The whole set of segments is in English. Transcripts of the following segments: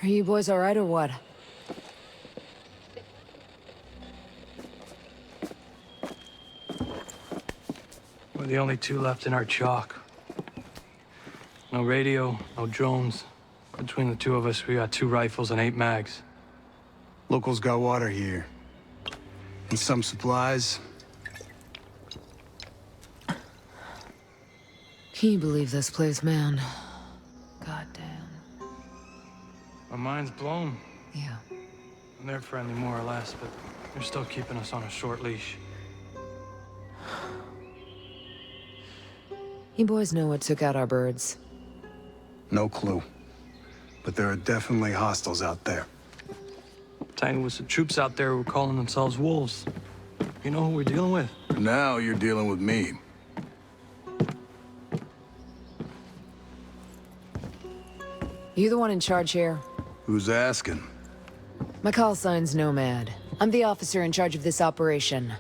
Are you boys alright or what? We're the only two left in our chalk. No radio, no drones. Between the two of us, we got 2 rifles and 8 mags. Locals got water here. And some supplies. Can you believe this place, man? Goddamn. My mind's blown. Yeah. And they're friendly, more or less, but they're still keeping us on a short leash. You boys know what took out our birds? No clue. But there are definitely hostiles out there. Tangled with some troops out there who were calling themselves wolves. You know who we're dealing with? Now you're dealing with me. You the one in charge here? Who's asking? My call sign's Nomad. I'm the officer in charge of this operation.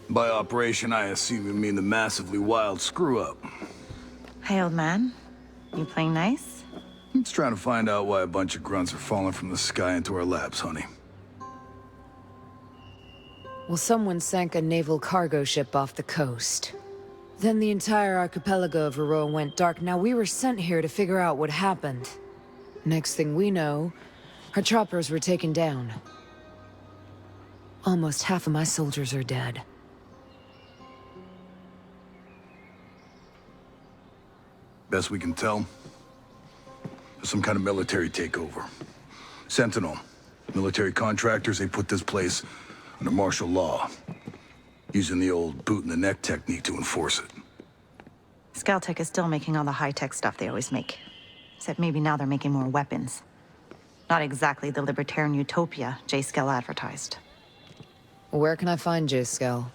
By operation, I assume you mean the massively wild screw-up. Hey, old man. You playing nice? I'm just trying to find out why a bunch of grunts are falling from the sky into our laps, honey. Well, someone sank a naval cargo ship off the coast. Then the entire archipelago of Aroa went dark. Now we were sent here to figure out what happened. Next thing we know, our choppers were taken down. Almost half of my soldiers are dead. Best we can tell, there's some kind of military takeover. Sentinel, military contractors, they put this place under martial law, using the old boot-in-the-neck technique to enforce it. Skeltech is still making all the high-tech stuff they always make. Except maybe now they're making more weapons. Not exactly the libertarian utopia J. Skell advertised. Where can I find J. Skell?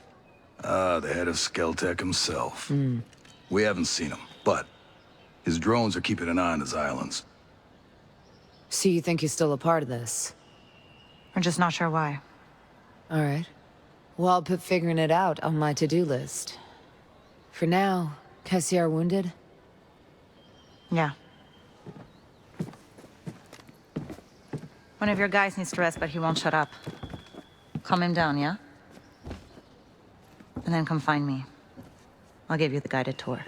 The head of Skeltech himself. We haven't seen him, but his drones are keeping an eye on his islands. So you think he's still a part of this? We're just not sure why. All right. Well, I'll put figuring it out on my to-do list. For now, Cassiar wounded? Yeah. One of your guys needs to rest, but he won't shut up. Calm him down, yeah? And then come find me. I'll give you the guided tour.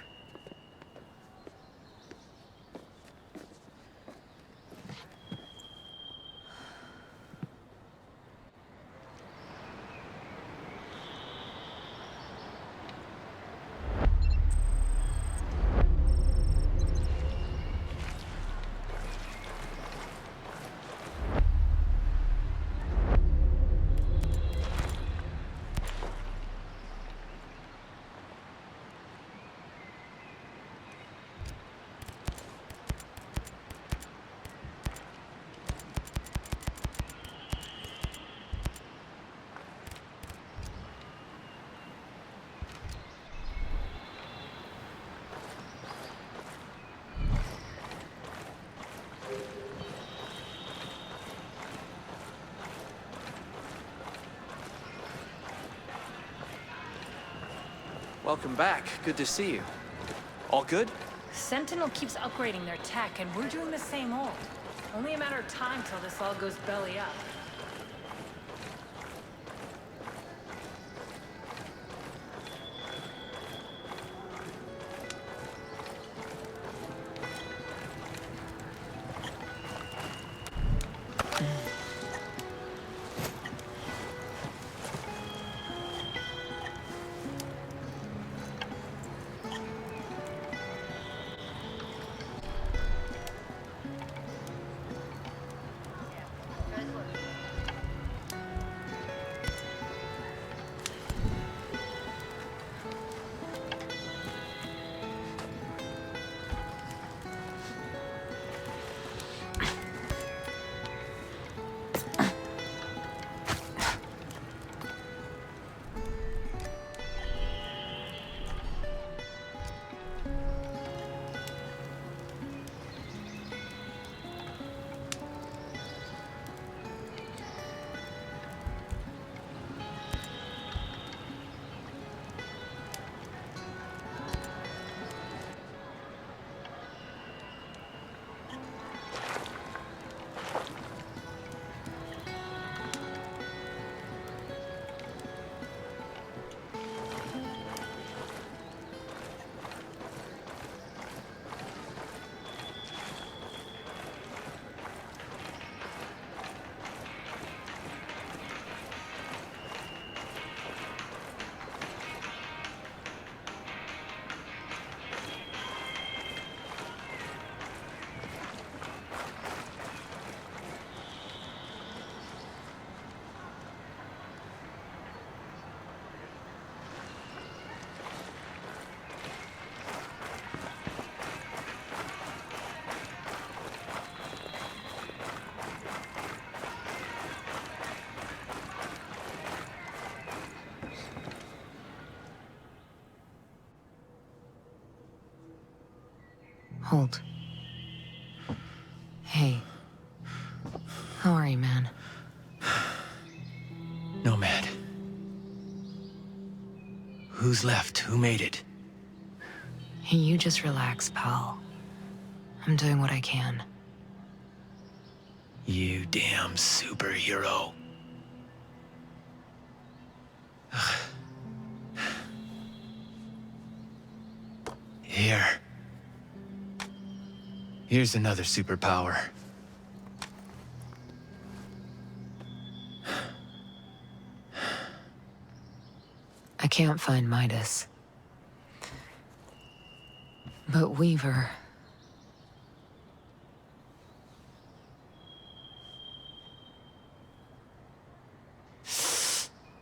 Welcome back. Good to see you. All good? Sentinel keeps upgrading their tech, and we're doing the same old. Only a matter of time till this all goes belly up. Hold. Hey. How are you, man? Nomad. Who's left? Who made it? Hey, you just relax, pal. I'm doing what I can. You damn superhero. Here. Here's another superpower. I can't find Midas. But Weaver...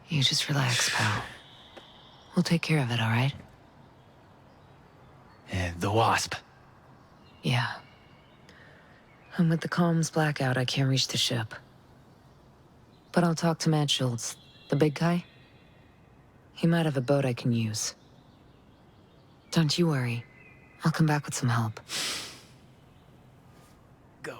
You just relax, pal. We'll take care of it, all right? And the Wasp. Yeah. And with the comms blackout, I can't reach the ship. But I'll talk to Matt Schultz, the big guy. He might have a boat I can use. Don't you worry. I'll come back with some help. Go.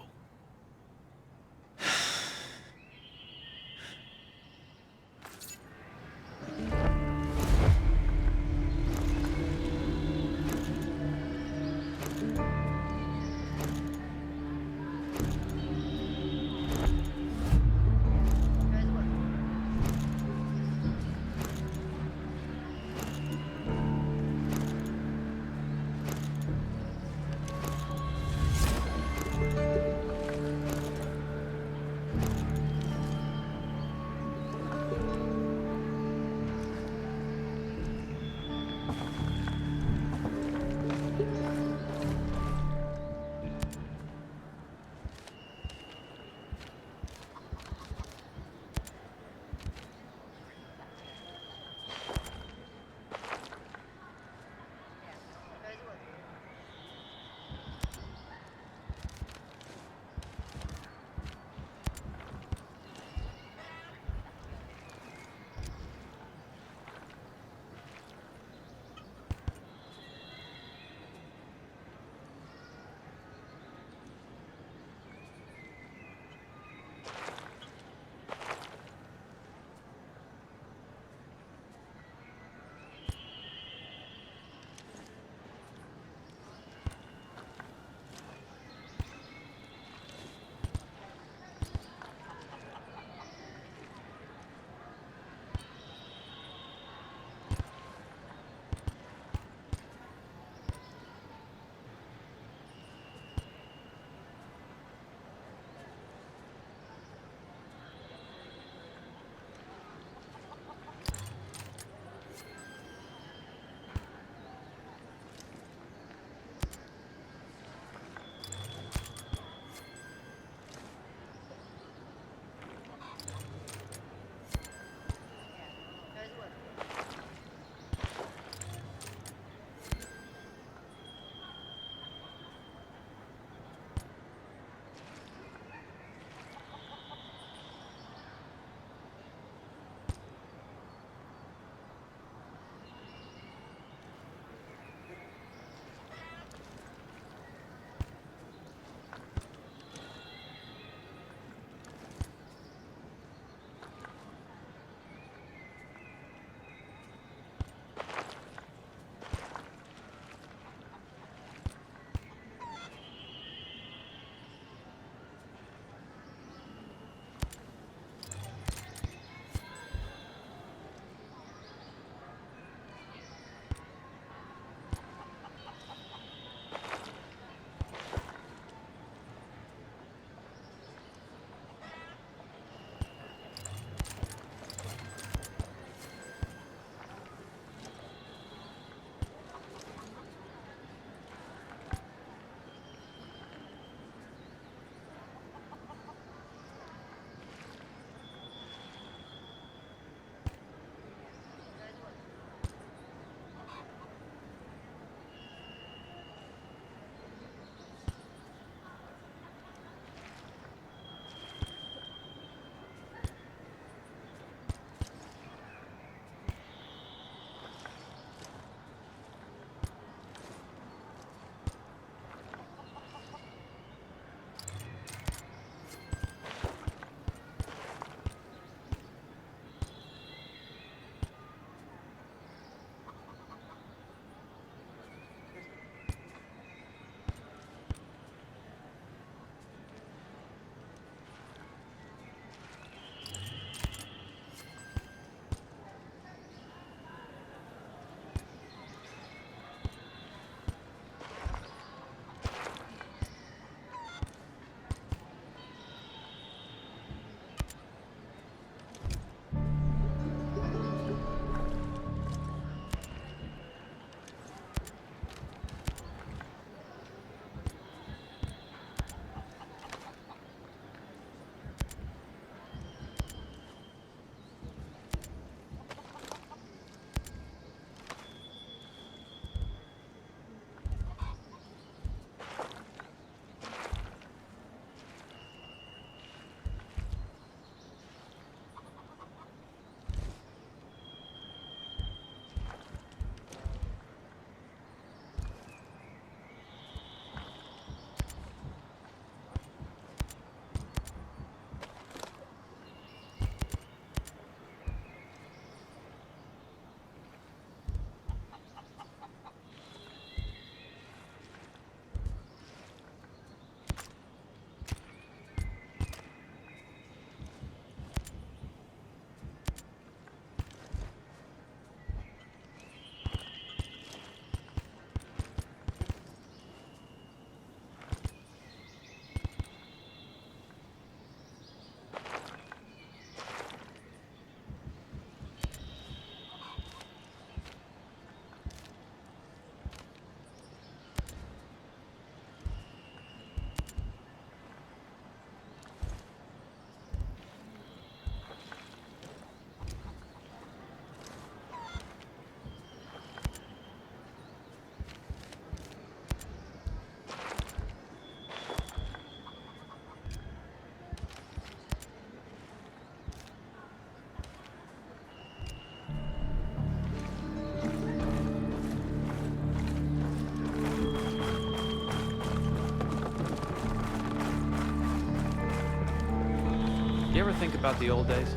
You ever think about the old days?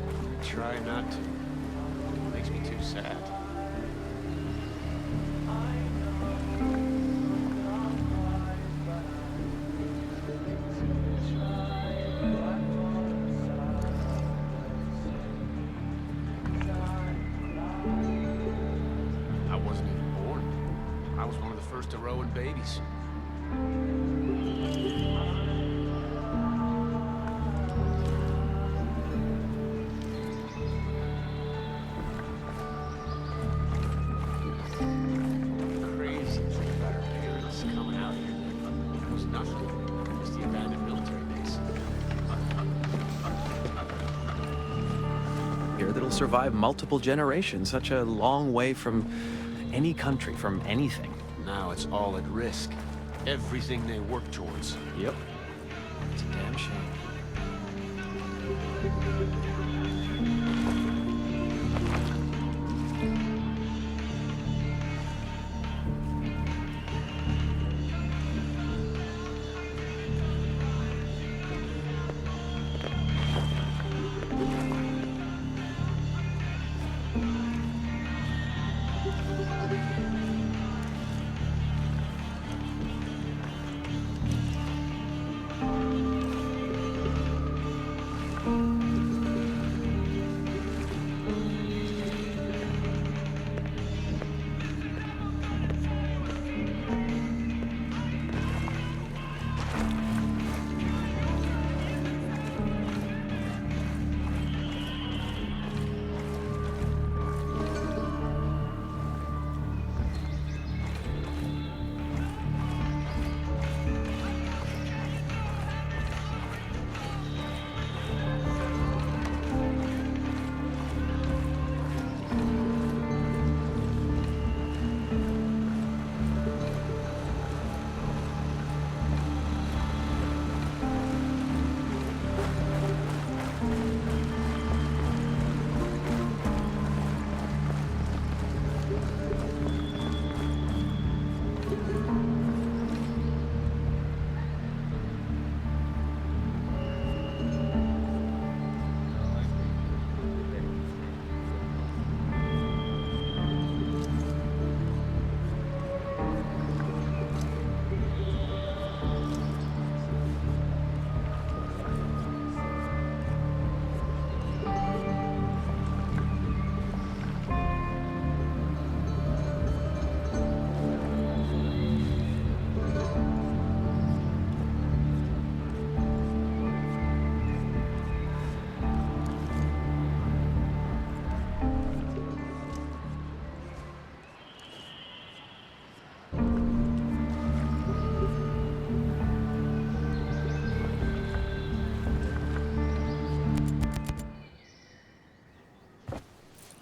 Try not to. It makes me too sad. I wasn't even born. I was one of the first to row in babies. Crazy thing about our parents coming out here. It was nothing. Just the abandoned military base. Here that'll survive multiple generations, such a long way from any country, from anything. Now it's all at risk. Everything they work towards. Yep. It's a damn shame.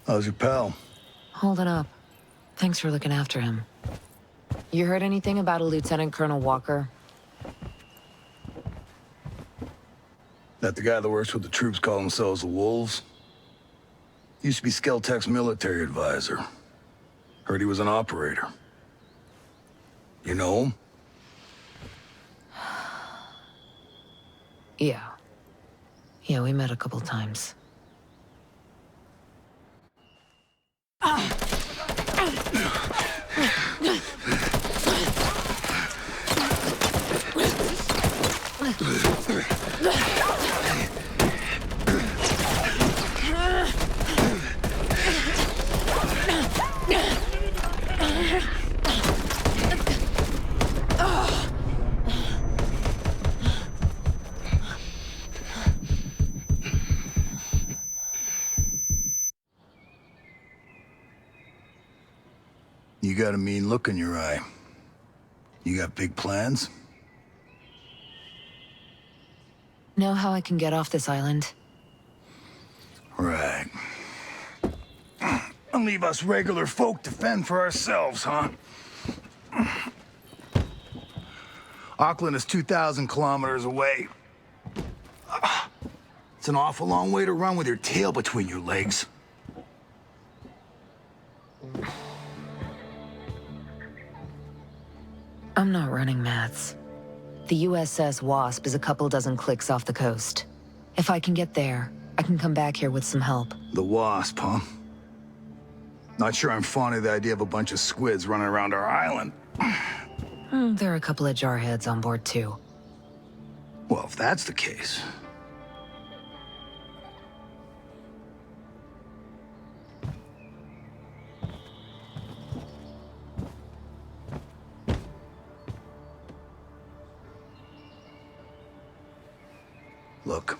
How's your pal? Holding up. Thanks for looking after him. You heard anything about a Lieutenant Colonel Walker? That the guy that works with the troops call themselves the Wolves? Used to be Skeltech's military advisor. Heard he was an operator. You know him? Yeah. Yeah, we met a couple times. You got a mean look in your eye. You got big plans? Know how I can get off this island? Right. And leave us regular folk to fend for ourselves, huh? Auckland is 2,000 kilometers away. It's an awful long way to run with your tail between your legs. I'm not running, Mats. The USS Wasp is a couple dozen clicks off the coast. If I can get there, I can come back here with some help. The Wasp, huh? Not sure I'm fond of the idea of a bunch of squids running around our island. There are a couple of jarheads on board, too. Well, if that's the case... Look,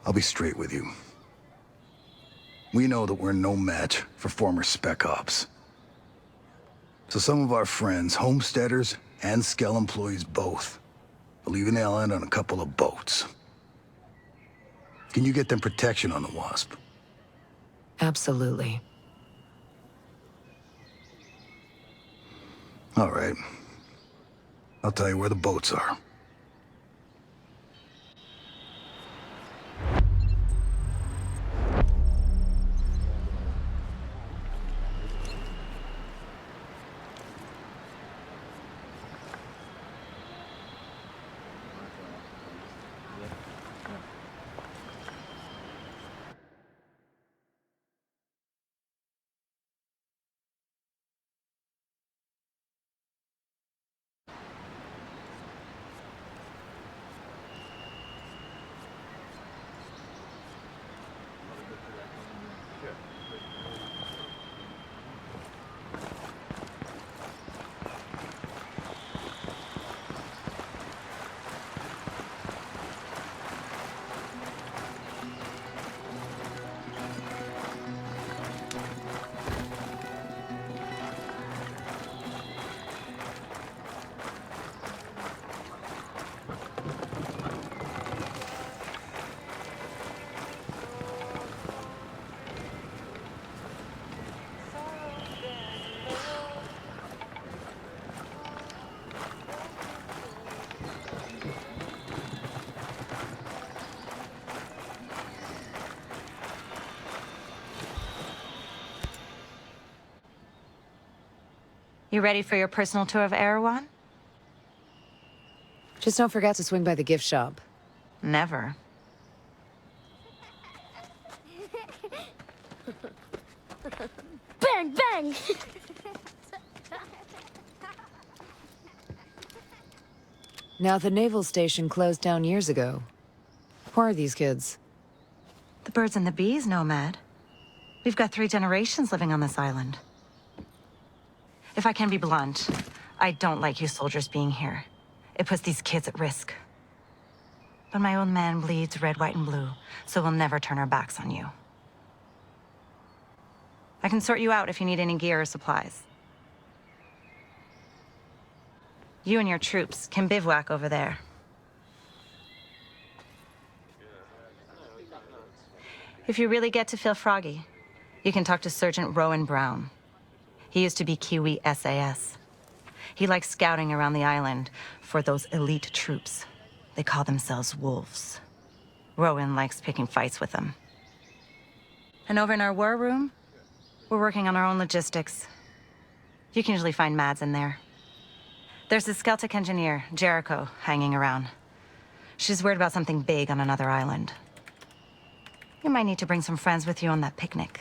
I'll be straight with you. We know that we're no match for former Spec Ops. So some of our friends, homesteaders and Skell employees both, are leaving the island on a couple of boats. Can you get them protection on the Wasp? Absolutely. All right. I'll tell you where the boats are. You ready for your personal tour of Erewhon? Just don't forget to swing by the gift shop. Never. Bang, bang! Now, the naval station closed down years ago. Who are these kids? The birds and the bees, Nomad. We've got 3 generations living on this island. If I can be blunt, I don't like you soldiers being here. It puts these kids at risk. But my own man bleeds red, white, and blue, so we'll never turn our backs on you. I can sort you out if you need any gear or supplies. You and your troops can bivouac over there. If you really get to feel froggy, you can talk to Sergeant Rowan Brown. He used to be Kiwi SAS. He likes scouting around the island for those elite troops. They call themselves wolves. Rowan likes picking fights with them. And over in our war room, we're working on our own logistics. You can usually find Mads in there. There's the Skeltec engineer, Jericho, hanging around. She's worried about something big on another island. You might need to bring some friends with you on that picnic.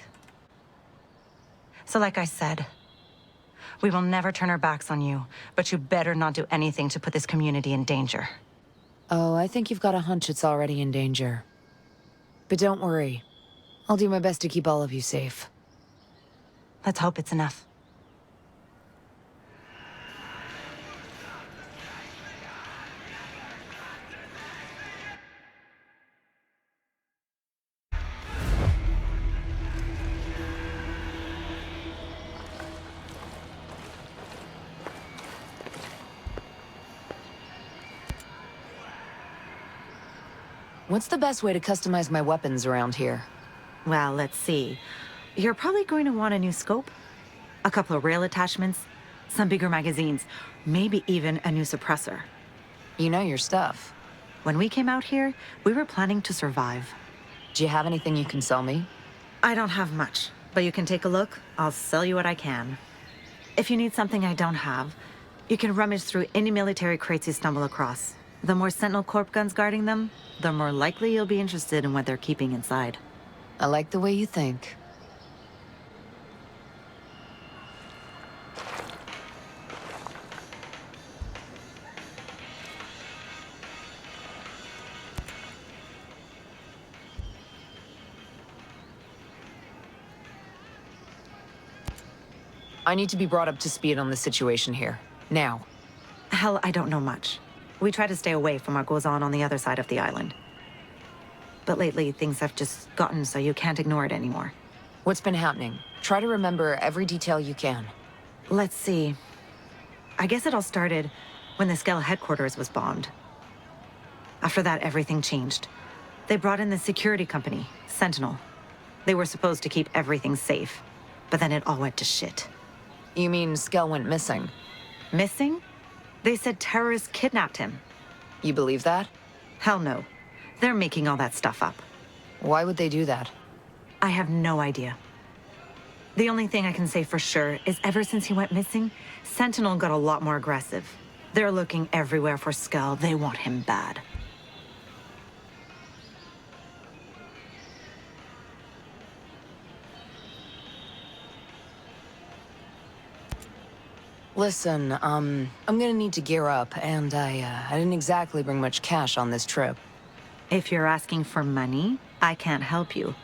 So like I said, we will never turn our backs on you, but you better not do anything to put this community in danger. Oh, I think you've got a hunch it's already in danger. But don't worry. I'll do my best to keep all of you safe. Let's hope it's enough. What's the best way to customize my weapons around here? Well, let's see. You're probably going to want a new scope, a couple of rail attachments, some bigger magazines, maybe even a new suppressor. You know your stuff. When we came out here, we were planning to survive. Do you have anything you can sell me? I don't have much, but you can take a look. I'll sell you what I can. If you need something I don't have, you can rummage through any military crates you stumble across. The more Sentinel Corp guns guarding them, the more likely you'll be interested in what they're keeping inside. I like the way you think. I need to be brought up to speed on the situation here. Now. Hell, I don't know much. We try to stay away from what goes on the other side of the island. But lately, things have just gotten so you can't ignore it anymore. What's been happening? Try to remember every detail you can. Let's see. I guess it all started when the Skell headquarters was bombed. After that, everything changed. They brought in the security company, Sentinel. They were supposed to keep everything safe, but then it all went to shit. You mean Skell went missing? Missing? They said terrorists kidnapped him. You believe that? Hell no. They're making all that stuff up. Why would they do that? I have no idea. The only thing I can say for sure is ever since he went missing, Sentinel got a lot more aggressive. They're looking everywhere for Skell. They want him bad. Listen, I'm gonna need to gear up, and I didn't exactly bring much cash on this trip. If you're asking for money, I can't help you.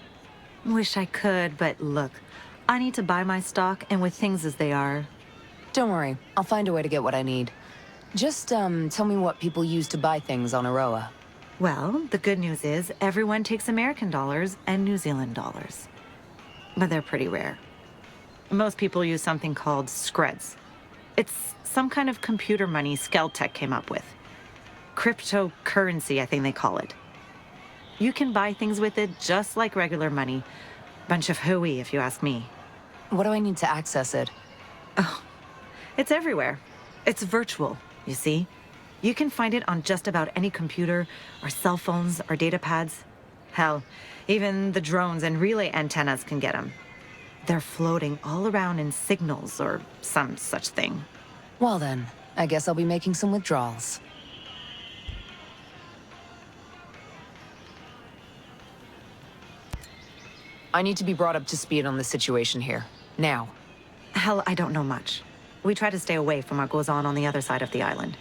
Wish I could, but look, I need to buy my stock, and with things as they are... Don't worry, I'll find a way to get what I need. Just, tell me what people use to buy things on Aroa. Well, the good news is everyone takes American dollars and New Zealand dollars. But they're pretty rare. Most people use something called Screds. It's some kind of computer money Skeltech came up with. Cryptocurrency, I think they call it. You can buy things with it just like regular money. Bunch of hooey, if you ask me. What do I need to access it? Oh, it's everywhere. It's virtual, you see. You can find it on just about any computer, or cell phones, or data pads. Hell, even the drones and relay antennas can get them. They're floating all around in signals or some such thing. Well then, I guess I'll be making some withdrawals. I need to be brought up to speed on the situation here. Now. Hell, I don't know much. We try to stay away from what goes on the other side of the island.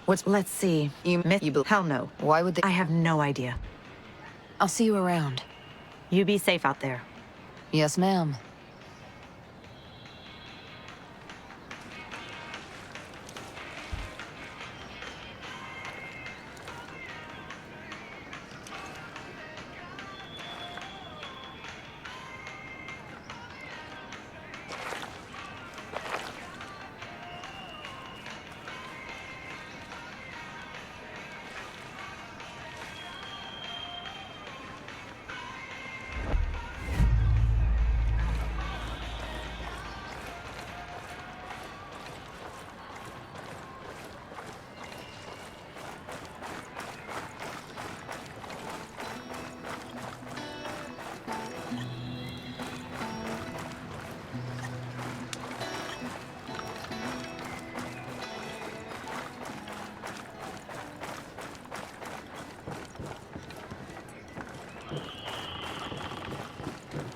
Let's see. Hell no. Why would they? I have no idea. I'll see you around. You be safe out there. Yes, ma'am.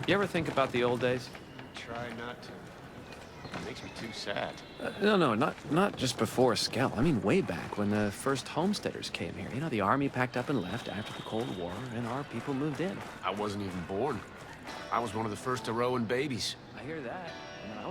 You ever think about the old days? Try not to. It makes me too sad. No, not just before Skell. I mean, way back when the first homesteaders came here. You know, the army packed up and left after the Cold War, and our people moved in. I wasn't even born. I was one of the first Aroan babies. I hear that. And I was